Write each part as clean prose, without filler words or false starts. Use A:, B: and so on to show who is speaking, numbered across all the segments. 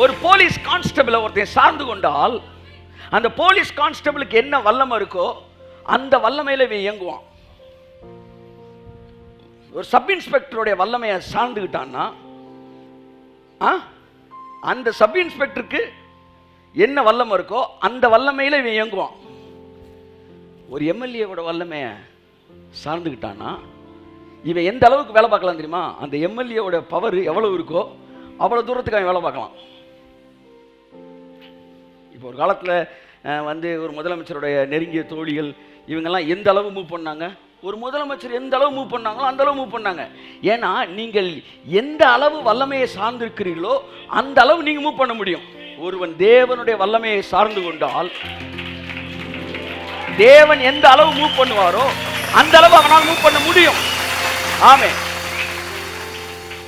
A: ஒரு போலீஸ் கான்ஸ்டபிளை ஒருத்தன் சார்ந்து கொண்டால் அந்த போலீஸ் கான்ஸ்டபிளுக்கு என்ன வல்லமை இருக்கோ அந்த வல்லமையில இவன் இயங்குவான். ஒரு சப் இன்ஸ்பெக்டருடைய வல்லமையை சார்ந்துக்கிட்டான்னா அந்த சப் இன்ஸ்பெக்டருக்கு என்ன வல்லமை இருக்கோ அந்த வல்லமையில இவன் இயங்குவான். ஒரு எம்எல்ஏவோட வல்லமையை சார்ந்துக்கிட்டான்னா இவன் எந்த அளவுக்கு வேலை பார்க்கலாம் தெரியுமா? அந்த எம்எல்ஏவோட பவர் எவ்வளவு இருக்கோ அவ்வளவு தூரத்துக்கு அவன் வேலை பார்க்கலாம். இப்போ ஒரு காலத்தில் ஒரு முதலமைச்சருடைய நெருங்கிய தோழிகள் இவங்கெல்லாம் எந்த அளவு மூவ் பண்ணாங்க, ஒரு முதலமைச்சர் எந்த அளவு மூவ் பண்ணாங்களோ அந்த அளவு மூவ் பண்ணாங்க. ஏன்னா நீங்கள் எந்த அளவு வல்லமையை சார்ந்திருக்கிறீர்களோ அந்த அளவு நீங்க மூவ் பண்ண முடியும். ஒருவன் தேவனுடைய வல்லமையை சார்ந்து கொண்டால் தேவன் எந்த அளவு மூவ் பண்ணுவாரோ அந்த அளவு அவனால் மூவ் பண்ண முடியும். ஆமே.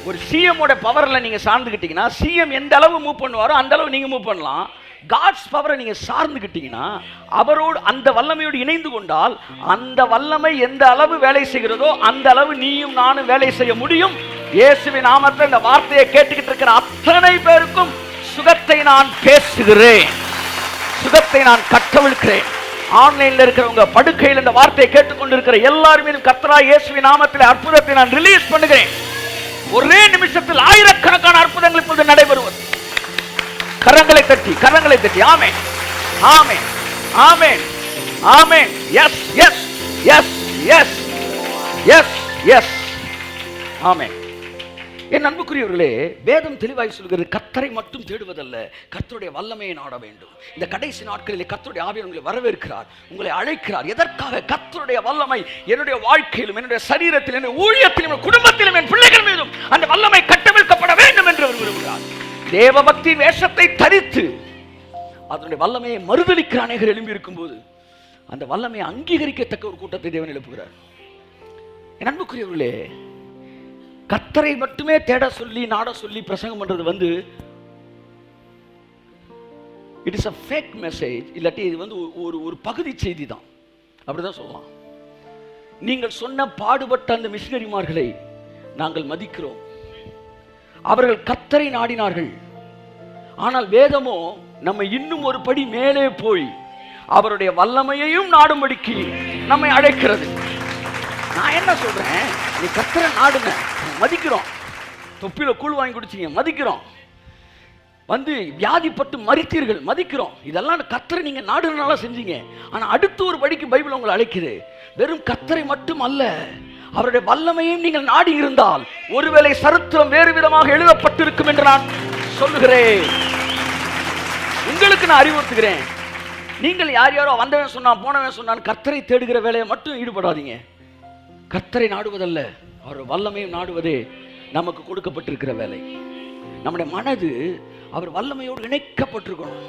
A: ஒரு சிஎம்மோட பவர்ல நீங்க சார்ந்துக்கிட்டீங்கன்னா சிஎம் எந்த அளவு மூவ் பண்ணுவாரோ அந்த அளவு நீங்க மூவ் பண்ணலாம். காட்ஸ் பவரை நீங்க சார்ந்துக்கிட்டீங்கன்னா அவரோடு அந்த வல்லமையோடு இணைந்து கொண்டால் அந்த வல்லமை எந்த அளவு வேலை செய்கிறதோ அந்த அளவு நீயும் நானும் வேலை செய்ய முடியும். இயேசுவின் நாமத்தில் இந்த வார்த்தையை கேட்டுக்கிட்டு இருக்கிற அத்தனை பேருக்கும் சுகத்தை நான் பேசுகிறேன், சுகத்தை நான் கட்டவிழ்க்கிறேன். ஆன்லைன்ல இருக்கிறவங்க, படுக்கையில் இந்த வார்த்தையை கேட்டுக்கொண்டிருக்கிற எல்லாருமே கர்த்தராகிய இயேசுவின் நாமத்தில் அற்புதத்தை நான் ரிலீஸ் பண்ணுகிறேன். ஒரே நிமிஷத்தில் ஆயிரக்கணக்கான அற்புதங்கள் இப்பொழுது நடைபெறுவது. கரங்களை தட்டி கரங்களை தட்டி ஆமென் ஆமென் ஆமென் ஆமென். Yes yes yes yes yes yes ஆமென். என் அன்புக்குரியவர்களே, வேதம் தெளிவாய் சொல்கிறது கர்த்தரை மட்டும் தேடுவதல்ல, கர்த்தருடைய வல்லமையை நாட வேண்டும். இந்த கடைசி நாட்களில் கர்த்தருடைய ஆவியானவர் உங்களை வரவேற்கிறார், உங்களை அழைக்கிறார். எதற்காக? கர்த்தருடைய வல்லமை என்னுடைய வாழ்க்கையிலும் என்னுடைய சரீரத்திலும் என்னுடைய ஊழியத்திலும் என் குடும்பத்திலும் என் பிள்ளைகள் மீதும் அந்த வல்லமை கட்டவிழ்க்கப்பட வேண்டும் என்று அவர் விரும்புகிறார். தேவ பக்தி வேஷத்தை தரித்து அதனுடைய வல்லமையை மறுதலிக்கிற அநேகர் எழும்பி இருக்கும் போது அந்த வல்லமையை அங்கீகரிக்கத்தக்க ஒரு கூட்டத்தை தேவன் எழுப்புகிறார். என் அன்புக்குரியவர்களே, கர்த்தரை மட்டுமே தேட சொல்லி நாட சொல்லி பிரசங்கம் பண்றது it is a fake message. இல்லாட்டி இது ஒரு பகுதி செய்தி தான், அப்படிதான் சொல்லலாம். நீங்கள் சொன்ன பாடுபட்ட அந்த மிஷனரிமார்களை நாங்கள் மதிக்கிறோம். அவர்கள் கர்த்தரை நாடினார்கள். ஆனால் வேதமோ நம்ம இன்னும் ஒரு படி மேலே போய் அவருடைய வல்லமையையும் நாடும்படிக்கு நம்மை அழைக்கிறது. நான் என்ன சொல்றேன், நீ கர்த்தரை நாடுங்க, மதிக்கிறோம். தொப்பில கூழ் வாங்கி குடிச்சீங்க, மதிக்கிறோம். வியாதிப்பட்டு மரித்தீர்கள், மதிக்கிறோம். இதெல்லாம் கர்த்தரை நீங்க நாடுனால செஞ்சீங்க. ஆனா அடுத்த ஒரு படிக்கு பைபிள் உங்களை அழைக்குது. வெறும் கர்த்தரை மட்டும் அல்ல, அவருடைய வல்லமையும் நீங்கள் நாடி இருந்தால் ஒருவேளை சரித்திரம் வேறு விதமாக எழுதப்பட்டிருக்கும் என்று நான் சொல்லுகிறேன். உங்களுக்கு நான் அறிவுறுத்துகிறேன், நீங்கள் யாரோ வந்தவன் சொன்னான் போனவன் சொன்னான் கர்த்தரை தேடுகிற வேலையை மட்டும் ஈடுபடாதீங்க. கர்த்தரை நாடுவதல்ல, அவருடைய வல்லமையும் நாடுவதே நமக்கு கொடுக்கப்பட்டிருக்கிற வேலை. நம்முடைய மனது அவர் வல்லமையோடு இணைக்கப்பட்டிருக்கணும்.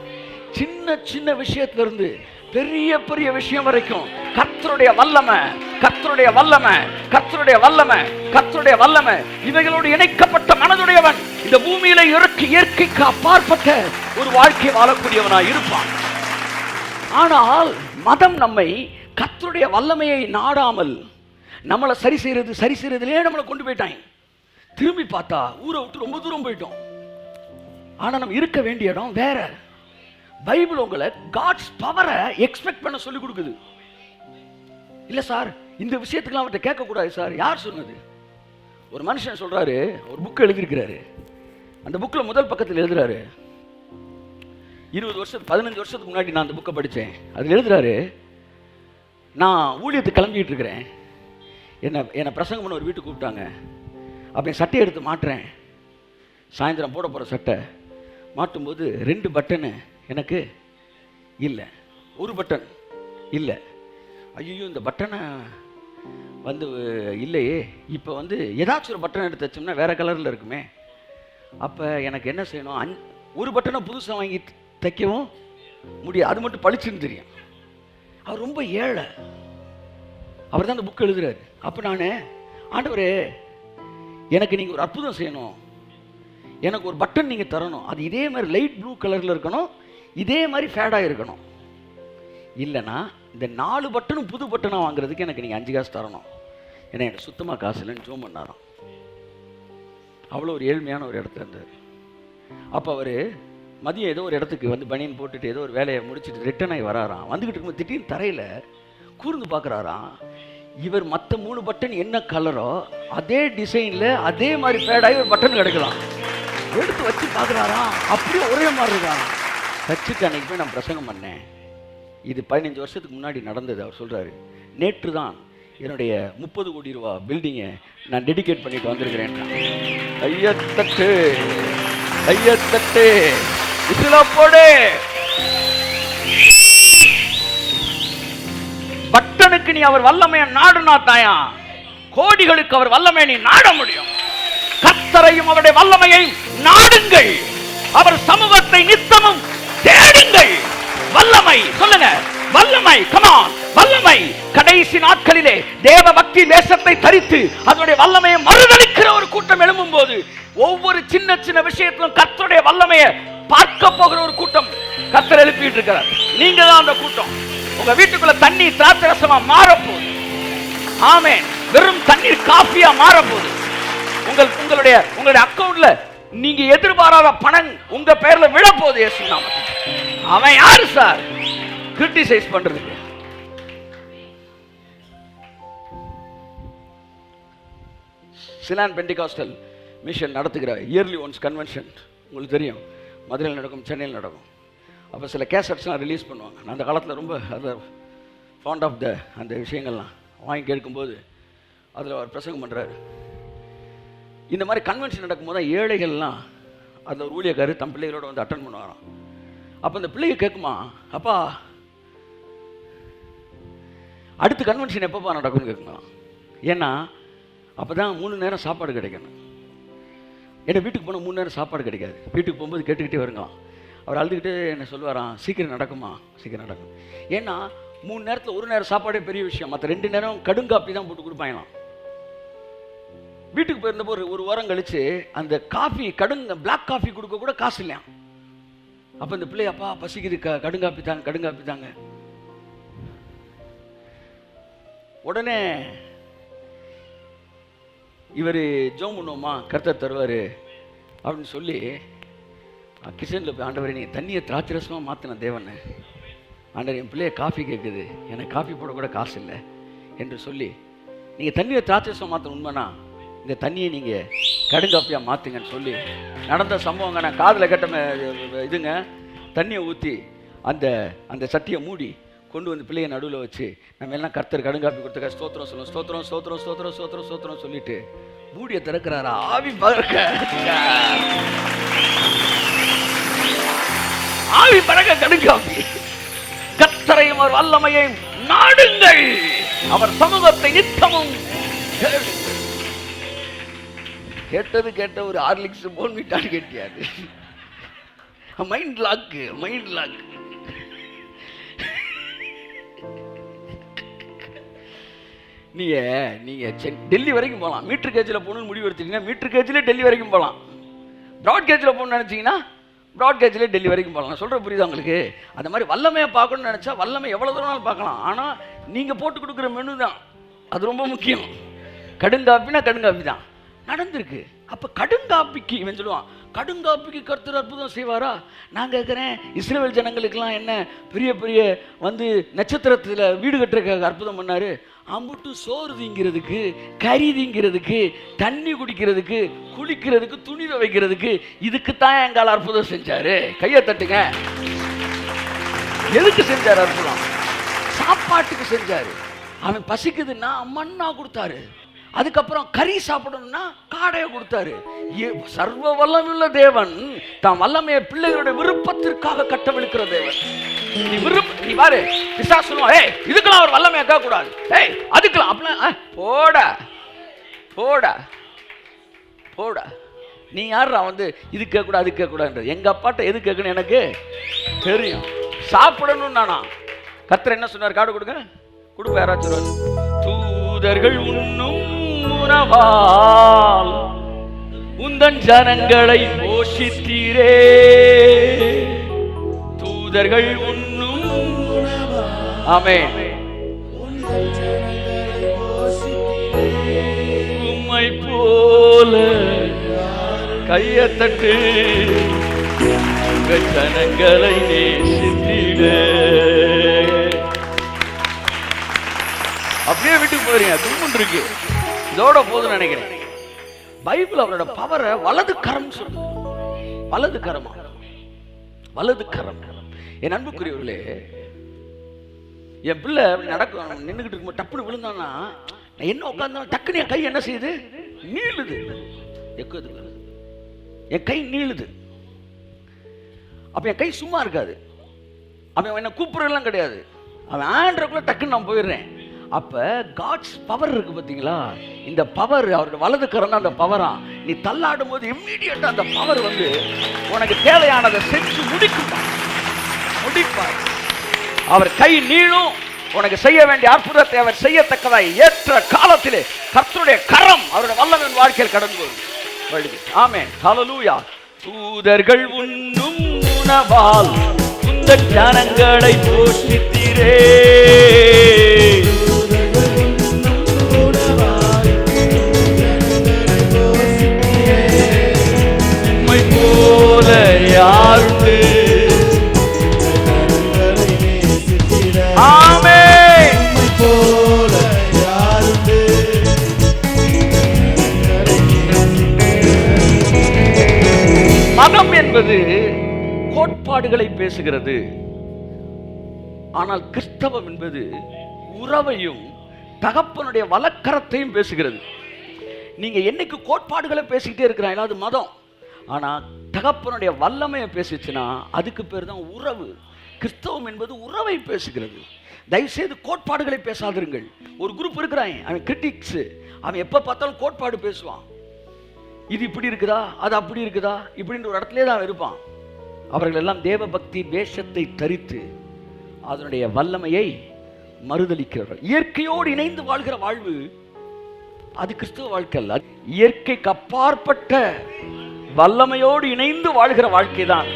A: சின்ன சின்ன விஷயத்திலிருந்து பெரிய பெரிய விஷயம் வரைக்கும் கர்த்தருடைய வல்லமை, கர்த்தருடைய வல்லமை, கர்த்தருடைய வல்லமை, கர்த்தருடைய வல்லமை இவைகளோடு இணைக்கப்பட்ட மனதுடையவன் இந்த பூமியில இயற்கைக்கு அப்பாற்பட்ட ஒரு வாழ்க்கை வாழக்கூடியவனாய் இருப்பான். ஆனால் மதம் நம்மை கர்த்தருடைய வல்லமையை நாடாமல் நம்மளை சரி செய்யறதுலேயே நம்மளை கொண்டு போயிட்டாங்க. திரும்பி பார்த்தா ஊரை விட்டு ரொம்ப தூரம் போயிட்டோம். ஆனா நம்ம இருக்க வேண்டிய இடம் வேற. பைபிள் உங்களை காட்ஸ் பவரை எக்ஸ்பெக்ட் பண்ண சொல்லி கொடுக்குது. இல்ல சார், இந்த விஷயத்துக்குலாம் அவர்கிட்ட கேட்க கூடாது சார். யார் சொன்னது? ஒரு மனுஷன் சொல்றாரு, ஒரு புக் எழுதியிருக்கிறாரு. அந்த புக்ல முதல் பக்கத்தில் எழுதுறாரு, 15 வருஷத்துக்கு முன்னாடி நான் அந்த புக்கை படித்தேன். அதில் எழுதுறாரு, நான் ஊழியத்துக்கு கிளம்பிக்கிட்டு இருக்கிறேன், என்னை பிரசங்கம் பண்ண ஒரு வீட்டுக்கு கூப்பிட்டாங்க. அப்போ என் சட்டையை எடுத்து மாட்டுறேன், சாயந்தரம் போட போகிற சட்டை மாட்டும்போது 2 பட்டனு எனக்கு இல்லை, 1 பட்டன் இல்லை. ஐயோ, இந்த பட்டனை இல்லையே, இப்போ ஏதாச்சும் ஒரு பட்டன் எடுத்து வச்சோம்னா வேறு கலரில் இருக்குமே. அப்போ எனக்கு என்ன செய்யணும்? 1 பட்டனை புதுசாக வாங்கி தைக்கவும் முடியாது, அது மட்டும் பளிச்சுன்னு தெரியும். அவர் ரொம்ப ஏழை, அவர் தான் அந்த புக் எழுதுறாரு. அப்போ நான், ஆண்டவரே எனக்கு நீங்கள் ஒரு அற்புதம் செய்யணும், எனக்கு ஒரு பட்டன் நீங்கள் தரணும், அது இதே மாதிரி லைட் ப்ளூ கலரில் இருக்கணும், இதே மாதிரி ஃபேடாக இருக்கணும். இல்லைன்னா இந்த 4 பட்டனும் புது பட்டனாக வாங்குறதுக்கு எனக்கு நீங்கள் 5 காசு தரணும், ஏன்னா எனக்கு சுத்தமாக காசு இல்லைன்னு ஜோம் பண்ணாராம். அவ்வளோ ஒரு ஏழ்மையான ஒரு இடத்துல இருந்தார். அப்போ அவர் மதியம் ஏதோ ஒரு இடத்துக்கு வந்து பனியன் போட்டுட்டு ஏதோ ஒரு வேலையை முடிச்சுட்டு ரிட்டர்ன் ஆகி வராராம். வந்துக்கிட்டு இருக்கும்போது திடீர்னு தரையில் கூர்ந்து பார்க்குறாராம். இவர் மற்ற 3 பட்டன் என்ன கலரோ அதே டிசைனில் அதே மாதிரி பேடாகி ஒரு பட்டன் கிடைக்கலாம். எடுத்து வச்சு பார்க்குறாராம், அப்படியே ஒரே மாதிரி இருக்கான். சர்ச்சுக்கு அன்னைக்கு போய் நான் பிரசங்கம் பண்ணேன். இது 15 வருஷத்துக்கு முன்னாடி நடந்தது. அவர் சொல்கிறாரு, நேற்று தான் என்னுடைய 30 கோடி ரூபா பில்டிங்கை நான் டெடிகேட் பண்ணிட்டு வந்திருக்கிறேன். ஐயத்தட்டு ஐயத்தட்டு இதுல போடு. பட்டனுக்கு நீ அவர் வல்லமையை நாடுனா தாயா, கோடிகளுக்கு அவர் வல்லமையை நீ நாட முடியும். கர்த்தரையும் அவருடைய வல்லமையை நாடுங்கள், அவர் சமூகத்தை நித்தமும் தேடுங்கள். வல்லமை சொல்லுங்க, வல்லமை, கமான், வல்லமை. கடைசி நாட்களிலே தேவ பக்தி வேஷத்தை தரித்து அதனுடைய வல்லமையை மறுதலிக்கிற ஒரு கூட்டம் எழும்பும் போது ஒவ்வொரு சின்ன சின்ன விஷயத்திலும் கர்த்தருடைய வல்லமையை பார்க்க போகிற ஒரு கூட்டம் கர்த்தர் எழுப்பிட்டு இருக்கிறார். நீங்க தான் அந்த கூட்டம். உங்க வீட்டுக்குள்ள தண்ணீர் திராட்சரசமா மாறப்போகுது. ஆமென். வெறும் தண்ணீர் காஃபியா மாறப்போகுது. உங்களுடைய அக்கவுண்ட்ல நீங்க எதிர்பாராத பணம் உங்க பேர்ல விழ போகுது. இயேசு நாமத்தில். அவன் யாரு சார் கிரிட்டிசைஸ் பண்றதுக்கு? சிலான் பெண்டிகாஸ்டல் மிஷன் நடத்துகிற இயர்லி ஒன்ஸ் கன்வென்ஷன் உங்களுக்கு தெரியும். மதுரையில் நடக்கும், சென்னையில் நடக்கும். அப்போ சில கேசட்ஸ்லாம் ரிலீஸ் பண்ணுவாங்க. நான் அந்த காலத்தில் ரொம்ப அதை ஃபாண்ட் ஆஃப் அந்த விஷயங்கள்லாம் வாங்கி கேட்கும்போது அதில் அவர் பிரசங்கம் பண்ணுறாரு. இந்த மாதிரி கன்வென்ஷன் நடக்கும்போது தான் ஏழைகள்லாம் அதில் ஒரு ஊழியக்காரர் தம் பிள்ளைகளோட வந்து அட்டன் பண்ணுவாராம். அப்போ அந்த பிள்ளைங்க கேட்குமா, அப்பா அடுத்த கன்வென்ஷன் எப்பப்பா நடக்கும்னு கேட்குங்களாம். ஏன்னா அப்போ தான் 3 நேரம் சாப்பாடு கிடைக்கணும். ஏன்னா வீட்டுக்கு போனால் 3 நேரம் சாப்பாடு கிடைக்காது. வீட்டுக்கு போகும்போது கேட்டுக்கிட்டே வருங்களாம். அவர் அழுதுகிட்டு என்ன சொல்லுவாராம், சீக்கிரம் நடக்குமா, சீக்கிரம் நடக்கும். ஏன்னா 3 நேரத்தில் 1 நேரம் சாப்பாடே பெரிய விஷயம். மற்ற 2 நேரம் கடுங்காப்பி தான் போட்டு கொடுப்பாங்களாம். வீட்டுக்கு போயிருந்தப்போ ஒரு வாரம் கழிச்சு அந்த காஃபி பிளாக் காஃபி கொடுக்க கூட காசு இல்லையா. அப்போ இந்த பிள்ளை, அப்பா பசிக்குது, கடுங்காப்பி தாங்க, கடுங்காப்பி தாங்க. உடனே இவர் ஜோம் பண்ணுவோமா, கர்த்தர் தருவார் அப்படின்னு சொல்லி கிச்சனில் போய், ஆண்டவரே நீங்கள் தண்ணியை திராட்சரசமாக மாற்றின தேவனை, ஆண்டவர் என் பிள்ளைய காஃபி கேட்குது, எனக்கு காஃபி போட கூட காசு இல்லை என்று சொல்லி, நீங்கள் தண்ணியை திராட்சரசமாக மாற்ற உண்மைனா இந்த தண்ணியை நீங்கள் கடுங்காப்பியாக மாற்றுங்கன்னு சொல்லி நடந்த சம்பவங்க. நான் காதில் கட்ட இதுங்க, தண்ணியை ஊற்றி அந்த சட்டியை மூடி கொண்டு வந்து பிள்ளைய நடுவில் வச்சு நம்ம எல்லாம் கர்த்தர் கடுங்காப்பி கொடுத்துக்க ஸ்தோத்திரம் சொல்லுவோம், ஸ்தோத்திரம் ஸ்தோத்திரம் ஸ்தோத்திரம் ஸ்தோத்திரம் ஸ்தோத்திரம் சொல்லிட்டு மூடியை திறக்கிறாரா, ஆவி பறக்க கடுங்காப்பி. கர்த்தரையும் அவர் வல்லமையையும் நாடுங்கள், அவர் சமூகத்தை நித்தமும். கேட்ட ஒரு ஹார்லிக்ஸ் போன்விட்டான்னு கேட்டியாது. Mind lock. நீங்க டெல்லி வரைக்கும் போகலாம். மீட்டர் கேஜில் போகணும்னு முடிவு எடுத்தீங்கன்னா மீட்டர் கேஜில் டெல்லி வரைக்கும் போகலாம். ப்ராட் கேஜில் போகணும்னு நினச்சிங்கன்னா ப்ராட் கேஜில் டெல்லி வரைக்கும் போகலாம். நான் சொல்கிற புரியுதா உங்களுக்கு? அந்த மாதிரி வல்லமையை பார்க்கணும்னு நினச்சா வல்லமை எவ்வளோ தூரம் பார்க்கலாம். ஆனால் நீங்கள் போட்டு கொடுக்குற மெனு தான் அது ரொம்ப முக்கியம். கடுங்காப்பினா கடுங்காப்பி தான் நடந்திருக்கு. அப்போ கடுங்காப்பிக்கு இவன் சொல்லுவான், கடுங்காப்பிக்கு கர்த்தர் அற்புதம் செய்வாரா? நான் கேட்குறேன், இஸ்ரவேல் ஜனங்களுக்கெல்லாம் என்ன பெரிய பெரிய வந்து நட்சத்திரத்தில் வீடு கட்டுறதுக்கு அற்புதம் பண்ணார். அம்புட்டு சோறு திங்கிறதுக்கு, கறி திங்கிறதுக்கு, தண்ணி குடிக்கிறதுக்கு, குளிக்கிறதுக்கு, துணி துவைக்கிறதுக்கு, இதுக்குத்தான் எங்கால அற்புதம் செஞ்சாரு. கையை தட்டுங்க. எதுக்கு செஞ்சார் அற்புதம்? சாப்பாட்டுக்கு செஞ்சாரு. அவன் பசிக்குதுன்னா மண்ணா கொடுத்தாரு. அதுக்கப்புறம் கறி சாப்பிடணும்னா காடையை கொடுத்தாரு. சர்வ வல்லமையுள்ள தேவன் தான் வல்லமையை பிள்ளைகளுடைய விருப்பத்திற்காக கட்டவிழ்க்கிற தேவன். நீ பாரு, பிசாசு சொல்லுவான், ஏய் இதுக்கெல்லாம் ஒரு வல்லமையை கேட்க கூடாது, ஏய் அதுக்கெல்லாம் அப்படின்னா போட நீ யாரா வந்து இது கேட்கக்கூடாது அது கேட்கக்கூடாது? எங்க அப்பாட்ட எது கேட்கணும் எனக்கு தெரியும். சாப்பிடணும் நானா? கர்த்தர் என்ன சொன்னார்? காடு கொடுப்ப யாராச்சும். தூதர்கள் உண்ணும் உணவால் உந்தன் ஜனங்களை போஷித்தீரே. தூதர்கள் உண்ணும் ஆமென். உம்மை போல கையை தட்டு ஜனங்களை நேசித்திட. அப்படியே வீட்டுக்கு போறீங்க, தும்முன்னு இருக்கு, இதோட போதுன்னு நினைக்கிறேன். பைபிள் அவரோட பவரை வலது கரம் சொல்லுது. வலது கரமா? வலது கரம். என் அன்புக்குரியவர்களே, என் பிள்ளை நடக்கும், நின்றுகிட்டு இருக்கும், டப்புனு விழுந்தான்னா என்ன உட்கார்ந்தாலும் டக்குன்னு என் கை என்ன செய்யுது? நீளுது. என் கை நீளுது. அப்ப என் கை சும்மா இருக்காது. அவன் என்ன கூப்பிடுறதுலாம் கிடையாது, அவன் ஆண்ட்ரக்குள்ள டக்குன்னு நான் போயிடுறேன். அப்ப காட்ஸ் பவர் இருக்கு பாத்தீங்களா? இந்த பவர் அவரோட வலது கரம் தான் அந்த பவரா. நீ தள்ளாடும் போது இம்மீடியட்டா அந்த பவர் வந்து உனக்கு தேவையானதை செஞ்சு முடிப்பார். அவர் கை நீளும், உனக்கு செய்ய வேண்டிய அற்புதத்தை அவர் செய்யத்தக்கதாய் ஏற்ற காலத்திலே கர்த்தருடைய கரம் அவருடைய வல்லமையின் வாழ்க்கையில் கடந்து வருது. ஆமென், ஹல்லேலூயா. தூதர்கள் உண்ணும் உணவால் உந்தன் ஜனங்களை போஷித்தீரே. உம்மை போல யாருண்டு? ஆமென். உம்மை போல யாருண்டு? மதம் என்பது கோட்பாடுகளை பேசுகிறது. ஆனால் கிறிஸ்தவம் என்பது உறவையும் தகப்பனுடைய வலக்கரத்தையும் பேசுகிறது. நீங்க என்னைக்கு கோட்பாடுகளை பேசிக்கிட்டே இருக்கிறாங்க, அது மதம். ஆனா தகப்பனுடைய வல்லமையை பேசிச்சுன்னா அதுக்கு பேர் தான் உறவு. கிறிஸ்தவம் என்பது உறவை பேசுகிறது. தயவுசெய்து கோட்பாடுகளை பேசாதிருங்கள். ஒரு குரூப் இருக்கிறாங்க, அவன் கிரிட்டிக்ஸ், அவன் எப்ப பார்த்தாலும் கோட்பாடு பேசுவான். இது இப்படி இருக்குதா, அது அப்படி இருக்குதா, இப்படின்ற ஒரு இடத்துல தான் இருப்பான். அவர்கள் எல்லாம் தேவ பக்தி வேஷத்தை தரித்து அதனுடைய வல்லமையை மறுதலிக்கிறார்கள். இயற்கையோடு இணைந்து வாழ்கிற வாழ்வு அது கிறிஸ்துவ வாழ்க்கை அல்ல. இயற்கைக்கு அப்பாற்பட்ட வல்லமையோடு இணைந்து வாழ்கிற வாழ்க்கை தான்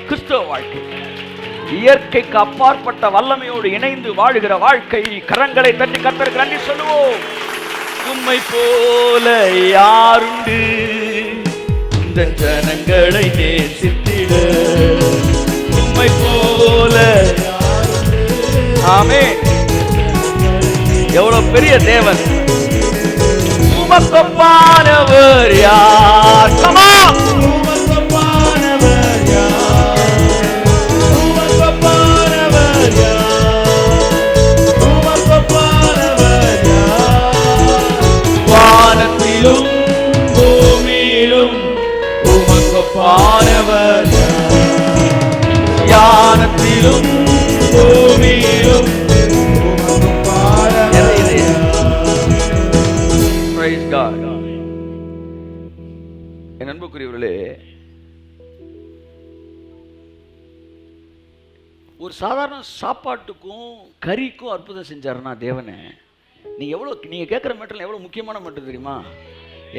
A: கிறிஸ்துவ வாழ்க்கை. இயற்கைக்கு அப்பாற்பட்ட வல்லமையோடு இணைந்து வாழ்கிற வாழ்க்கை. கரங்களை தட்டி கர்த்தருக்கு நன்றி சொல்லுவோம். உம்மை போல யாருண்டு? இந்த ஜனங்களை நேசித்திட. உம்மை போல. ஆமென். எவ்வளவு பெரிய தேவன். உமக்கொப்பானவர் யார்? கமா. உமக்கொப்பானவர் யார்? உமக்கொப்பானவர் யார்? உமக்கொப்பானவர் யார்? வானத்திலும் பூமியிலும் உமக்கொப்பானவர் யார்? ஞானத்திலும் பூமியிலும் உமக்கொப்பானவர் யார்? Praise God. என் அன்புக்குரியவர்களே, ஒரு சாதாரண சாப்பாட்டுக்கும் கறிக்கும் அற்புதம் செஞ்சாருன்னா தேவனே, நீங்க கேட்குற மேட்டர் எவ்வளவு முக்கியமான மேட்டர் தெரியுமா?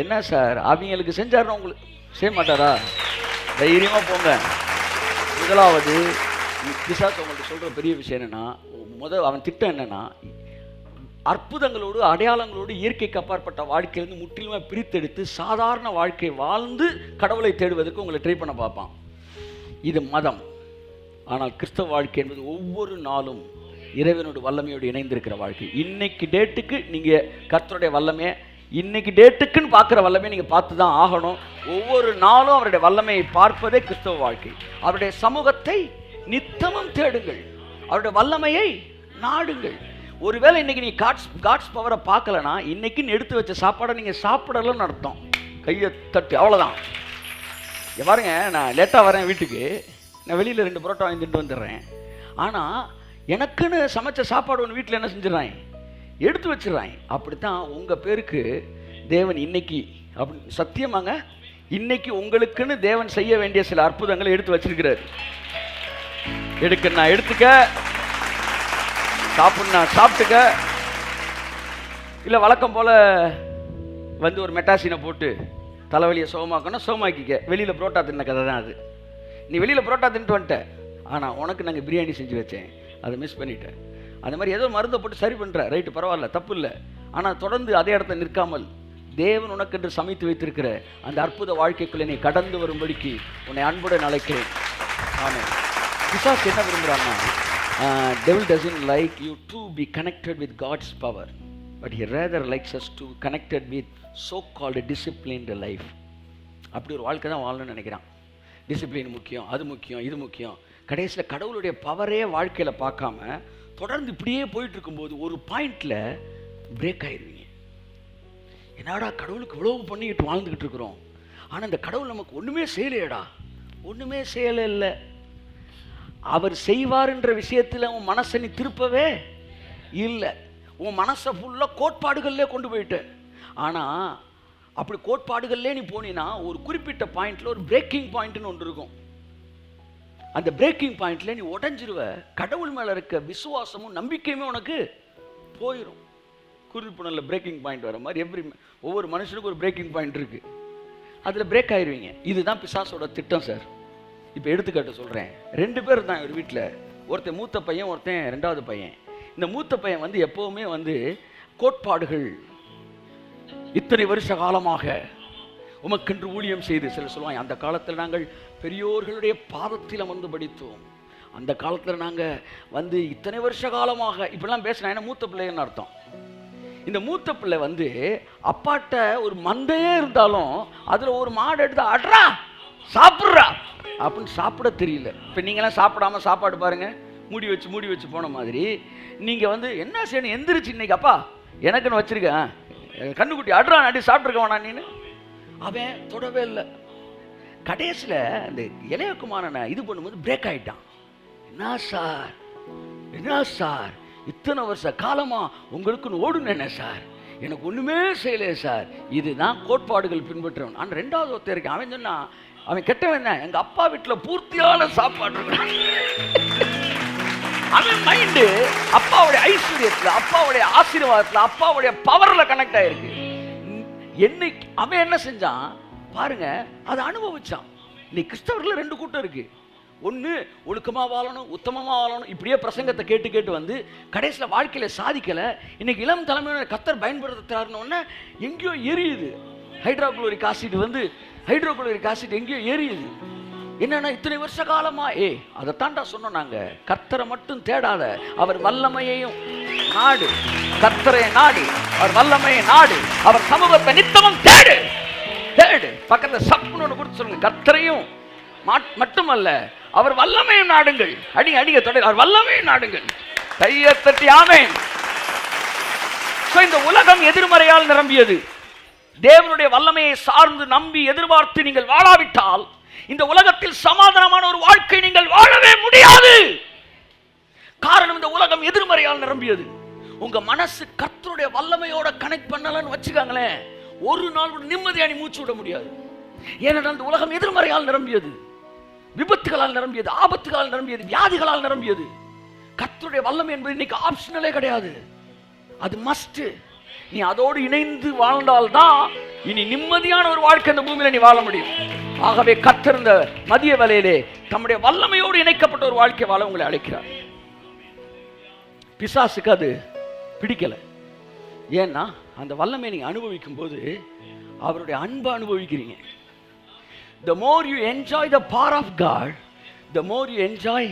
A: என்ன சார் அவங்களுக்கு செஞ்சாருன்னா உங்களுக்கு செய்ய மாட்டாரா? தைரியமா போங்க. முதலாவது பிசாசு உங்கள்கிட்ட சொல்ற பெரிய விஷயம் என்னன்னா, அவன் திட்டம் என்னன்னா, அற்புதங்களோடு அடையாளங்களோடு இயற்கைக்கு அப்பாற்பட்ட வாழ்க்கையிலிருந்து முற்றிலுமே பிரித்தெடுத்து சாதாரண வாழ்க்கை வாழ்ந்து கடவுளை தேடுவதற்கு உங்களை ட்ரை பண்ண பார்ப்பான். இது மதம். ஆனால் கிறிஸ்தவ வாழ்க்கை என்பது ஒவ்வொரு நாளும் இறைவனோட வல்லமையோடு இணைந்திருக்கிற வாழ்க்கை. இன்னைக்கு டேட்டுக்கு நீங்கள் கர்த்தருடைய வல்லமையை இன்னைக்கு டேட்டுக்குன்னு பார்க்குற வல்லமையை நீங்கள் பார்த்து தான் ஆகணும். ஒவ்வொரு நாளும் அவருடைய வல்லமையை பார்ப்பதே கிறிஸ்தவ வாழ்க்கை. அவருடைய சமூகத்தை நித்தமும் தேடுங்கள், அவருடைய வல்லமையை நாடுங்கள். ஒருவேளை இன்னைக்கு நீ காட்ஸ் பவரை பார்க்கலனா இன்னைக்குன்னு எடுத்து வச்ச சாப்பாடை நீங்கள் சாப்பிடலன்னு அர்த்தம். கையை தட்டு, அவ்வளோதான். பாருங்க, நான் லேட்டாக வரேன் வீட்டுக்கு, நான் வெளியில் 2 புரோட்டா வாங்கிட்டு வந்துடுறேன். ஆனால் எனக்குன்னு சமைச்ச சாப்பாடு ஒன்று வீட்டில் என்ன செஞ்சிடறாங்க, எடுத்து வச்சிடறாங்க. அப்படித்தான் உங்கள் பேருக்கு தேவன் இன்னைக்கு அப்படி சத்தியமாங்க இன்னைக்கு உங்களுக்குன்னு தேவன் செய்ய வேண்டிய சில அற்புதங்களை எடுத்து வச்சிருக்கிறார். நான் எடுத்துக்க, சாப்பிட்னா சாப்பிட்டுக்க, இல்லை வழக்கம் போல் வந்து ஒரு மெட்டாசினை போட்டு தலைவலியை சுகமாக்கணும், சுகமாக்கிக்க. வெளியில் புரோட்டா தின்ன கதை தான் அது. நீ வெளியில் புரோட்டா தின்ட்டு வந்துட்ட, ஆனால் உனக்கு நாங்கள் பிரியாணி செஞ்சு வச்சேன், அதை மிஸ் பண்ணிட்டேன். அந்த மாதிரி ஏதோ மருந்தை போட்டு சரி பண்ணுற, ரைட்டு, பரவாயில்ல, தப்பு இல்லை. ஆனால் தொடர்ந்து அதே இடத்துல நிற்காமல் தேவன் உனக்கென்று சமைத்து வைத்திருக்கிற அந்த அற்புத வாழ்க்கைக்குள்ளே நீ கடந்து வரும்படிக்கு உன்னை அன்புடன் அழைக்கிறேன். ஆமென். பிசாசு என்ன விரும்புறான்னா, devil doesn't like you to be connected with God's power, but he rather likes us to connected with so called disciplined life. அப்படி ஒரு வாழ்க்கை தான் வாழணும்னு நினைக்கிறான். டிசிப்ளின் முக்கியம், அது முக்கியம், இது முக்கியம். கடைசியில் கடவுளுடைய பவரே வாழ்க்கையில் பார்க்காம தொடர்ந்து இப்படியே போயிட்டு இருக்கும்போது ஒரு பாயிண்ட்ல பிரேக் ஆயிடுவீங்க. என்னடா கடவுளுக்கு இவ்வளவு பண்ணிக்கிட்டு வாழ்ந்துக்கிட்டு இருக்கிறோம், ஆனால் இந்த கடவுள் நமக்கு ஒன்றுமே செய்யலையடா. ஒன்றுமே செய்யலை இல்லை. அவர் செய்வார்ன்ற விஷயத்தில் உன் மனசை நீ திருப்பவே இல்லை. உன் மனசை ஃபுல்லாக கோட்பாடுகள்லே கொண்டு போயிட்ட. ஆனால் அப்படி கோட்பாடுகள்லே நீ போனீன்னா ஒரு குறிப்பிட்ட பாயிண்ட்ல ஒரு பிரேக்கிங் பாயிண்ட்னு ஒன்று இருக்கும். அந்த பிரேக்கிங் பாயிண்ட்ல நீ உடஞ்சிருவ. கடவுள் மேல இருக்க விசுவாசமும் நம்பிக்கையுமே உனக்கு போயிடும். குறிப்புணர்ல பிரேக்கிங் பாயிண்ட் வர மாதிரி ஒவ்வொரு மனுஷனுக்கும் ஒரு பிரேக்கிங் பாயிண்ட் இருக்கு. அதுல பிரேக் ஆயிருவீங்க. இதுதான் பிசாசோட திட்டம் சார். இப்போ எடுத்துக்காட்டு சொல்றேன். 2 பேர் தான் ஒரு வீட்டில். ஒருத்தன் மூத்த பையன், ஒருத்தன் 2வது பையன். இந்த மூத்த பையன் எப்பவுமே கோட்பாடுகள், இத்தனை வருஷ காலமாக உமக்கென்று ஊழியம் செய்து, சில சொல்லுவாங்க அந்த காலத்தில் நாங்கள் பெரியோர்களுடைய பாதத்தில் அமர்ந்து படித்தோம், அந்த காலத்தில் நாங்கள் இத்தனை வருஷ காலமாக இப்படிலாம் பேசினா என்ன மூத்த பிள்ளைன்னு அர்த்தம். இந்த மூத்த பிள்ளை அப்பாட்ட ஒரு மந்தையே இருந்தாலும் அதில் ஒரு மாடு எடுத்து அட்ரா சாப்பிட்றா அப்படின்னு சாப்பிட தெரியல. இப்போ நீங்களாம் சாப்பிடாம சாப்பாடு பாருங்க, மூடி வச்சு போன மாதிரி நீங்கள் என்ன செய்யணும், எந்திரிச்சு இன்னைக்கு அப்பா எனக்குன்னு வச்சிருக்கேன் கண்ணுக்குட்டி அட்ரா நாட்டி சாப்பிட்ருக்க வேணா நீன்னு. அவன் தொடவே இல்லை. கடைசியில் அந்த இளையகுமாரனை இது பண்ணும்போது பிரேக் ஆகிட்டான். என்ன சார் இத்தனை வருஷ காலமா உங்களுக்குன்னு ஓடுனேனே சார், எனக்கு ஒன்றுமே செய்யலையே சார். இதுதான் கோட்பாடுகள் பின்பற்றவன். ஆனால் 2வது ஒருத்தர் இருக்கேன். அவன் சொன்னா, அவன் கெட்டவன் தான், எங்கள் அப்பா வீட்டில் பூர்த்தியான சாப்பாடு இருக்கிறான். அவன் மைண்டு அப்பாவுடைய ஐஸ்வர்யத்தில், அப்பாவுடைய ஆசீர்வாதத்தில், அப்பாவுடைய பவரில் கனெக்ட் ஆயிருக்கு. என்னைக்கு அவன் என்ன செஞ்சான் பாருங்க, அதை அனுபவிச்சான். இன்னைக்கு கிறிஸ்தவர்கள் 2 கூட்டம் இருக்கு. ஒன்று ஒழுக்கமாக வாழணும், உத்தமமாக வாழணும், இப்படியே பிரசங்கத்தை கேட்டு கடைசியில் வாழ்க்கையில் சாதிக்கலை. இன்னைக்கு இளம் தலைமையோட கத்தர் பயன்படுத்துறாருன்னு எங்கேயோ எரியுது. ஹைட்ரோகுளோரிக் ஆசிட் எங்கேயோ எரியுது. என்னன்னா இத்தனை வருஷ காலமா அதை தாண்டா சொன்னோம் நாங்க. கர்த்தரை மட்டும் தேடாத, அவர் வல்லமையையும் நாடு. கர்த்தரை நாடு, அவர் வல்லமையை நாடு, அவர் சமூகத்தை நித்தமும் தேடு. பக்கத்துல சப்புன்னு ஒன்று கொடுத்து சொல்லுங்க, கர்த்தரையும் மட்டுமல்ல அவர் வல்லமையும் நாடுங்கள். அடிங்க தொடர், அவர் வல்லமையும் நாடுங்கள். கையை தட்டி ஆமென். இந்த உலகம் எதிர்மறையால் நிரம்பியது. தேவனுடைய வல்லமையை சார்ந்து நம்பி எதிர்பார்த்து நீங்கள் வாழாவிட்டால் இந்த உலகத்தில் சமாதானமான ஒரு வாழ்க்கை நீங்கள் வாழவே முடியாது. காரணம், இந்த உலகம் எதிர்மறையால் நிரம்பியது. உங்க மனசு கர்த்தருடைய வல்லமையோட கனெக்ட் பண்ணலன்னு வச்சுக்காங்களேன், ஒரு நாள் கூட நிம்மதியா மூச்சு விட முடியாது. ஏனென்றால் இந்த உலகம் எதிர்மறையால் நிரம்பியது, விபத்துகளால் நிரம்பியது, ஆபத்துகளால் நிரம்பியது, வியாதிகளால் நிரம்பியது. கர்த்தருடைய வல்லமை என்பது இன்னைக்கு ஆப்ஷனலே கிடையாது, அது மஸ்ட். நீ அதோடு இணைந்து வாழ்ந்தால்தான் இனி நிம்மதியான ஒரு வாழ்க்கை இந்த பூமியில நீ வாழ முடியும். ஆகவே கர்த்தர் இந்த மதிய வேளையிலே தம்முடைய வல்லமையோடு இணைக்கப்பட்ட ஒரு வாழ்க்கை வாழ உங்களை அழைக்கிறார். பிசாசுக்கு அது பிடிக்கல. ஏன்னா அந்த வல்லமை நீங்க அனுபவிக்கும் போது அவருடைய அன்பை அனுபவிக்கிறீங்க. The more you enjoy the power of God, the more you enjoy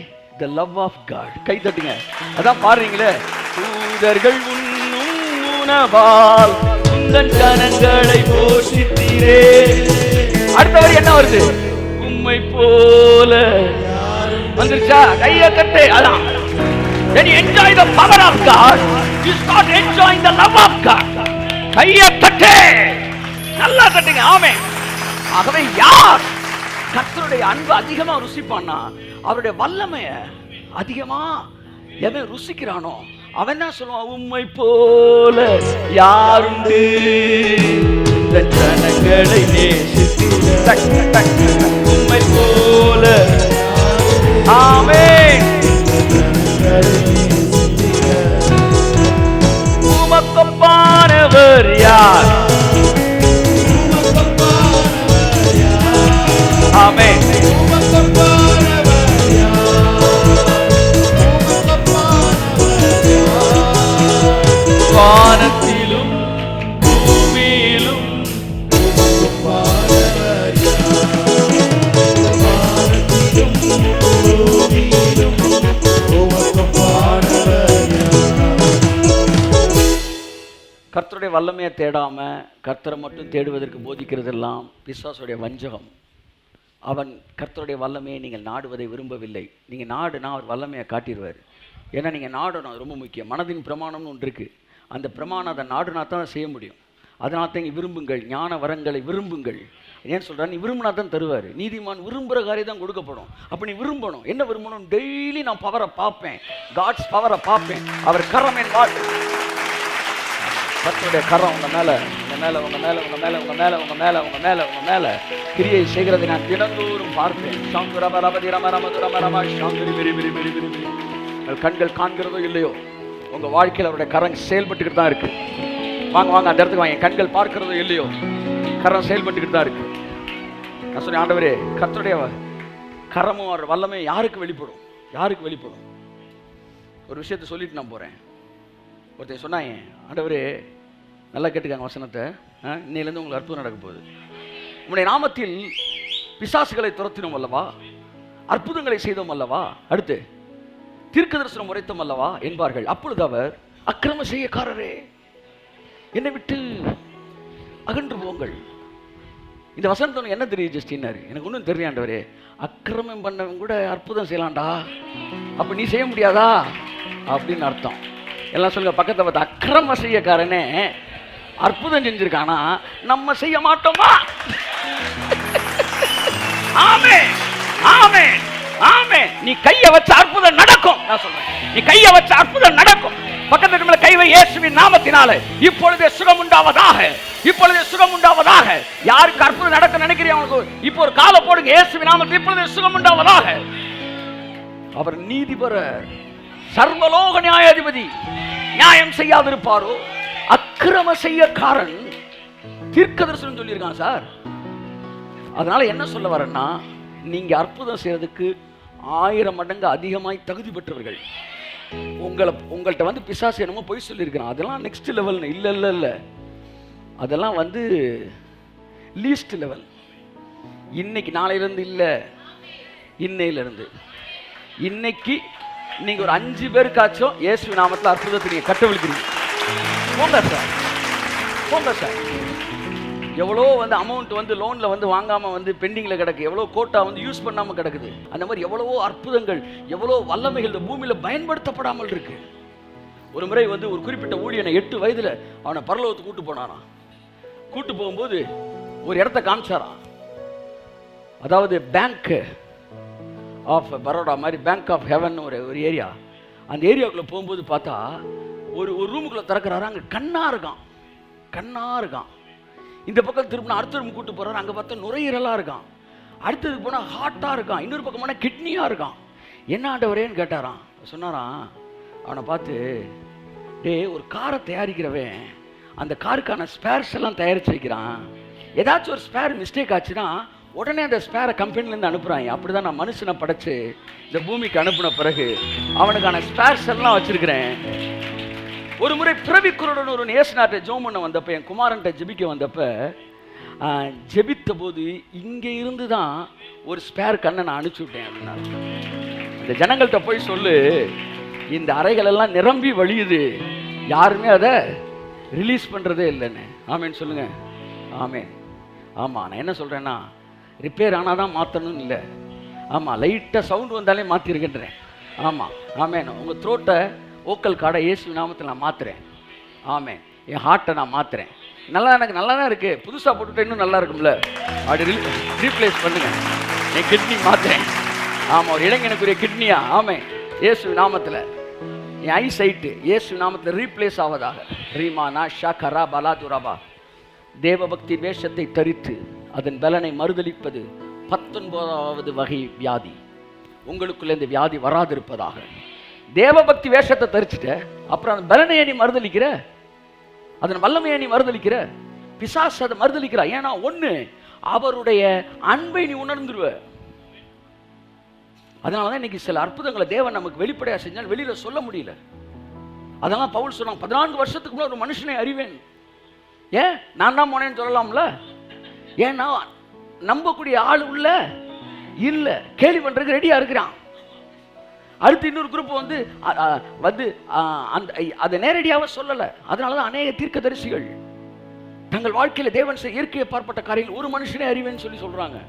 A: the love of God. கை தட்டுங்க, அதான் பாருங்களே, தூதர்கள் உண்ணும் உணவால் உந்தன் கரங்களை போஷித்தீரே. அடுத்த வரி என்ன வருது? உம்மை போல வந்துருச்சா? கையை தட்டு. அதான் when you enjoy the power of God, you start enjoying the love of God. கையை தட்டு, நல்லா தட்டுங்க. ஆமென். ஆகவே யார் கர்த்தருடைய அன்பு அதிகமா ருசிப்பான்னா, அவருடைய வல்லமைய அதிகமா எவன் ருசிக்கிறானோ அவன் தான் சொல்லுவான், உம்மை போல யாருண்டு ஜனங்களை நேசித்து உம்மை போல. ஆமென். உமக்கொப்பானவர் யார்? ஆமென். வானத்திலும் பூமியிலும் வானத்திலும் கர்த்தருடைய வல்லமையை தேடாம கர்த்தரை மட்டும் தேடுவதற்கு போதிக்கிறதெல்லாம் பிசாசுடைய வஞ்சகம். அவன் கர்த்தருடைய வல்லமையை நீங்கள் நாடுவதை விரும்பவில்லை. நீங்கள் நாடுனா அவர் வல்லமையை காட்டிடுவார். ஏன்னா நீங்கள் நாடணும், அது ரொம்ப முக்கியம். மனதின் பிரமாணம்னு ஒன்று இருக்குது. அந்த பிரமாணம் அதை நாடுனா தான் செய்ய முடியும். அதனால தான் இங்கே விரும்புங்கள், ஞான வரங்களை விரும்புங்கள். ஏன்னு சொல்கிறா, நீ விரும்பினா தான் தருவார். நீதிமான் விரும்புகிற காரியம் தான் கொடுக்கப்படும். அப்போ நீ விரும்பணும். என்ன விரும்பணும்? டெய்லி நான் பவரை பார்ப்பேன், காட்ஸ் பவரை பார்ப்பேன். அவர் கரம் என் வாழ்க்கை, கர்த்தருடைய கரம் உங்கள் மேலே உங்கள் மேலே உங்கள் மேலே உங்கள் மேலே உங்கள் மேலே உங்கள் மேலே உங்கள் மேலே உங்கள் மேலே கிரியை செய்கிறதை நான் தினந்தோறும் பார்ப்பேன். சாந்து ரம ரமதி ரம ரமது ரம ரம சாந்துரி விரி விரி விரி விரி விரி. உங்கள் கண்கள் காண்கிறதோ இல்லையோ, உங்கள் வாழ்க்கையில் அவருடைய கரம் செயல்பட்டுக்கிட்டு தான் இருக்குது. வாங்க வாங்க அந்த இடத்துக்கு வாங்க. கண்கள் பார்க்கிறதோ இல்லையோ, கரம் செயல்பட்டுக்கிட்டு தான் இருக்குது. நான் சொன்னேன், ஆண்டவரே கர்த்தருடைய கரமும் அவர் வல்லமே யாருக்கு வெளிப்படும்? யாருக்கு வெளிப்படும்? ஒரு விஷயத்தை சொல்லிட்டு நான் போகிறேன். ஒருத்தர் சொன்னாங்க, ஆண்டவரே நல்லா கேட்டுக்காங்க வசனத்தை, இன்னையிலேருந்து உங்களுக்கு அற்புதம் நடக்க போகுது. உங்களுடைய நாமத்தில் பிசாசுகளை துரத்தினோம் அல்லவா, அற்புதங்களை செய்தோம் அல்லவா, அடுத்து தீர்க்க தரிசனம் உரைத்தோம் அல்லவா என்பார்கள். அப்பொழுது அவர், அக்கிரம செய்யக்காரரே என்னை விட்டு அகன்று போங்கள். இந்த வசனத்தோட என்ன தெரியுது ஜஸ்டின்னாரு. எனக்கு ஒன்றும் தெரியாண்டவரே, அக்கிரமம் பண்ணவங்க கூட அற்புதம் செய்யலாம்டா, அப்போ நீ செய்ய முடியாதா அப்படின்னு அர்த்தம். எல்லாம் சொல்லுங்க பக்கத்தை பார்த்து, அக்கிரம செய்யக்காரனே அற்புதம் செஞ்சிருக்கானா, நம்ம செய்ய மாட்டோமா? ஆமே ஆமே ஆமே. நீ கையை வச்ச அற்புதம் நடக்கும். நான் சொல்றேன், நீ கையை வச்ச அற்புதம் நடக்கும். பக்கத்து மேல கைவை இயேசுவின் நாமத்தினால இப்பொழுதே சுகம் உண்டாவதாக, இப்பொழுதே சுகம் உண்டாவதாக. யாருக்கு அற்புதம் நடக்க நினைக்கிறீங்க இப்போ ஒரு காலை போடுங்க. இயேசுவின் நாமத்தில் இப்பொழுதே சுகம் உண்டாவதாக. அவர் நீதிபரர், சர்வலோக நியாயாதிபதி. நியாயம் செய்யாதிருப்பாரோ? அக்கிரம செய்யக்காரன். தீர்க்கதரிசனம் சொல்லியிருக்கான் சார். அதனால என்ன சொல்ல வரேன்னா, நீங்க அற்புதம் செய்யறதுக்கு 1000 மடங்கு அதிகமாய் தகுதி பெற்றவர்கள். உங்கள்கிட்ட வந்து பிசாசு என்னமோ போய் சொல்லியிருக்கிறான், அதெல்லாம் நெக்ஸ்ட் லெவல். இல்லை இல்லை இல்லை, அதெல்லாம் வந்து லீஸ்ட் லெவல். இன்னைக்கு நாளையிலேருந்து இல்லை, இன்னையிலிருந்து இன்னைக்கு நீங்கள் ஒரு 5 பேருக்காச்சும் இயேசு நாமத்தில் அற்புதத்தை நீங்கள் கட்டவிழ்க்கிறீங்க. போங்க சார், போங்க சார். எவ்வளோ வந்து அமௌண்ட் வந்து லோனில் வந்து வாங்காமல் வந்து பெண்டிங்கில் கிடக்கு, எவ்வளோ கோட்டா வந்து யூஸ் பண்ணாமல் கிடக்குது. அந்த மாதிரி எவ்வளவோ அற்புதங்கள், எவ்வளோ வல்லமைகள் இந்த பூமியில் பயன்படுத்தப்படாமல் இருக்கு. ஒரு முறை வந்து ஒரு குறிப்பிட்ட ஊழியனை 8 வயதில் அவனை பரலோகத்துக்கு கூட்டு போனானா. கூட்டு போகும்போது ஒரு இடத்த காமிச்சாரான். அதாவது பேங்க் ஆஃப் பரோடா மாதிரி பேங்க் ஆஃப் ஹெவன் ஒரு ஏரியா. அந்த ஏரியாவுக்குள்ளே போகும்போது பார்த்தா ஒரு ரூமுக்குள்ளே திறக்கிறாரு. அங்கே கண்ணா இருக்கான், கண்ணா இருக்கான். இந்த பக்கம் திரும்பினா அடுத்த ரூம் கூட்டு போறாரு. அங்கே பார்த்தா நுரையீரலாக இருக்கான். அடுத்ததுக்கு போனால் ஹார்ட்டாக இருக்கான். இன்னொரு பக்கம் போனால் கிட்னியாக இருக்கான். என்ன ஆண்டவரேன்னு கேட்டாரான். சொன்னாரான், அவனை பார்த்து, டே ஒரு காரை தயாரிக்கிறவன் அந்த காருக்கான ஸ்பேர்ஸ் எல்லாம் தயாரித்து வைக்கிறான். ஏதாச்சும் ஒரு ஸ்பேர் மிஸ்டேக் ஆச்சுன்னா உடனே அந்த ஸ்பேரை கம்பெனிலேருந்து அனுப்புகிறாங்க. அப்படி தான் நான் மனுஷனை படைச்சு இந்த பூமிக்கு அனுப்பின பிறகு அவனுக்கான ஸ்பேர்ஸ் எல்லாம் வச்சிருக்கிறேன். ஒரு முறை பிறவிக்குருடன் ஒரு நேசனார்ட்ட ஜோம் பண்ண வந்தப்போ, என் குமாரன்ட்ட ஜெபிக்க வந்தப்போ, ஜெபித்த போது இங்கே இருந்து தான் ஒரு ஸ்பேர் கண்ணை நான் அனுப்பிச்சி விட்டேன் அப்படின்னா. இந்த ஜனங்கள்கிட்ட போய் சொல்லு, இந்த அறைகள் எல்லாம் நிரம்பி வழியுது, யாருமே அதை ரிலீஸ் பண்ணுறதே இல்லைன்னு. ஆமேன்னு சொல்லுங்க. ஆமேன். ஆமாம், நான் என்ன சொல்கிறேன்னா, ரிப்பேர் ஆனால் தான் மாற்றணும்னு இல்லை. ஆமாம், லைட்டாக சவுண்டு வந்தாலே மாற்றிருக்கின்றேன். ஆமாம் ஆமேன். உங்கள் த்ரோட்டை ஓக்கல் காடை இயேசு நாமத்தில் நான் மாற்றுறேன். ஆமேன். என் ஹார்ட்டை நான் மாற்றுறேன். நல்லா, எனக்கு நல்லா தான் இருக்குது. புதுசாக போட்டுவிட்டு இன்னும் நல்லா இருக்கும்ல, அப்படி ரீப்ளேஸ் பண்ணுங்க. என் கிட்னி மாற்றுறேன். ஆமாம், ஒரு இளைஞனுக்குரிய கிட்னியா. ஆமேன். இயேசு நாமத்தில் என் ஐ சைட்டு இயேசு நாமத்தில் ரீப்ளேஸ் ஆவதாக. ரீமா நா ஷா கரா பலா துராபா. தேவபக்தி வேஷத்தை தரித்து அதன் பலனை மறுதளிப்பது 19வது வகை வியாதி. உங்களுக்குள்ள இந்த வியாதி வராதிருப்பதாக. தேவபக்தி வேஷத்தை தரிச்சுட்ட, அப்புறம் அந்த பலனையை நீ மறுதளிக்கிற, அதன் வல்லமையை நீ மறுதளிக்கிற. பிசாசு அதை மறுதளிக்கிறா. ஏன்னா ஒண்ணு, அவருடைய அன்பை நீ உணர்ந்துருவ. அதனாலதான் இன்னைக்கு சில அற்புதங்களை தேவன் நமக்கு வெளிப்படையா செஞ்சால் வெளியில சொல்ல முடியல. அதெல்லாம் பவுல் சொன்னாங்க, 14 வருஷத்துக்கு முன்னாடி ஒரு மனுஷனை அறிவேன். ஏன் நான் தான் போனேன்னு சொல்லலாம்ல. ஏன்னா நம்பக்கூடிய ஆள் உள்ள இல்ல, கேள்வி பண்றதுக்கு ரெடியா இருக்கிறான். அடுத்து இன்னொரு குரூப் வந்து அந்த அதை நேரடியாக சொல்லலை. அதனாலதான் அநேக தீர்க்கதரிசிகள் தங்கள் வாழ்க்கையில தேவன் இயற்கையை பார்ப்பட்ட காரியங்கள் ஒரு மனுஷனே அறிவேன்னு சொல்லி சொல்றாங்க.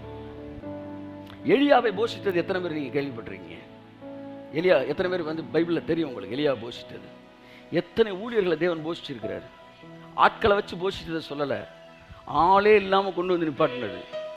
A: எலியாவை போஷித்தது எத்தனை பேர் நீங்க கேள்விப்பட்டிருக்கீங்க? எலியா எத்தனை பேர் வந்து பைபிள்ல தெரியும் உங்களுக்கு? எலியா போஷித்தது எத்தனை ஊழியர்களை தேவன் போஷிச்சிருக்கிறார். ஆட்களை வச்சு போஷித்ததை சொல்லல, ஆளே இல்லாம கொண்டு வந்து நிப்பாட்டினது.